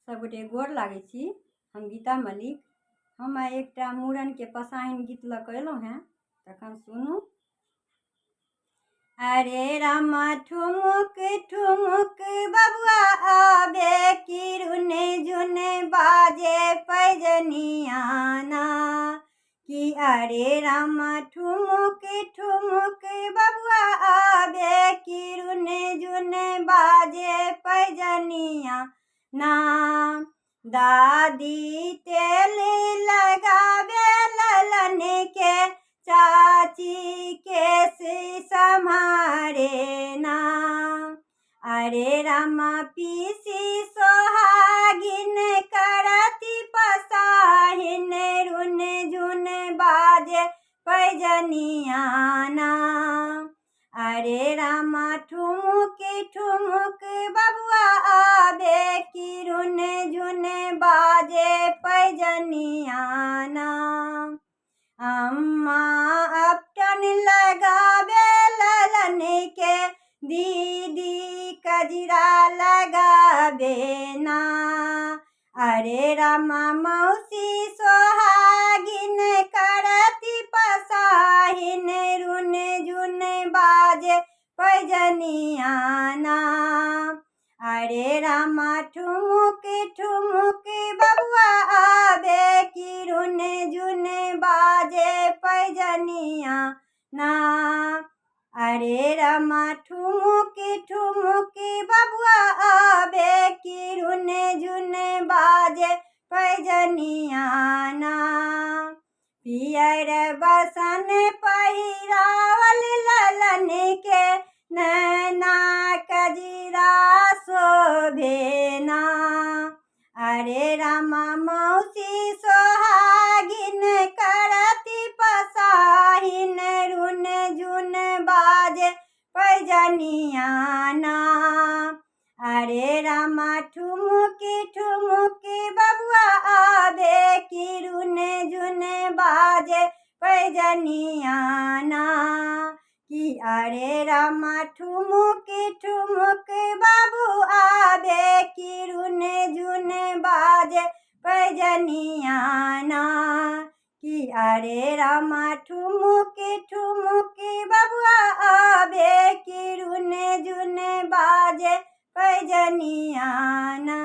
सबगोटे गोर लागै छी। हम गीता मलिक। हम एकटा मूड़न के पसाहिन गीत लऽ कऽ एलहुँ हैं, तखन सुनू। अरे रामा ठुमुक ठुमुक बबुआ आबे किरुने जुने बाजे पैजनियाना कि अरे रामा ठुमुक ठुमुक बबुआ आबे किरुने जुने बाजे पैजनिया ना दादी तेल लगावे ललन के चाची केस सम्हारे ना अरे रामा पीसी सोहागिन करती पसाहिन रुन जुन बाजे पैजनियाना अरे रामा ठुमुक ठुमुक बबुआ आबे किरुन जुन बाजे पैजनियाना अम्मा अपटन लगावे ललन के दीदी कजरा लगावे ना अरे रामा मौसी सोहागिन करती पसाहिन रुन जुन बाजे पैजनियाना अरे रामा ठुमुक ठुमुक बबुआ आबे किरुन जुन बाजे पैजनियाना अरे रामा ठुमुक ठुमुक बबुआ आबे किरुन जुन बाजे पैजनियाना पियर बसन पहिरावल ललन के नैना कजरा शोभेना अरे रामा मौसी सोहागिन करती पसाहिन रुन जुन बाजे पैजनियाना अरे रामा ठुमुक ठुमुक बबुआ आबे किरुन जुन बाजे पैजनियाना कि अरे रामा ठुमुक ठुमुक बाबू आबे किरुन जुन बाजे पैजनियाना कि अरे रामा ठुमुक ठुमुक बबुआ आबे किरुन जुन बाजे पैजनियाना।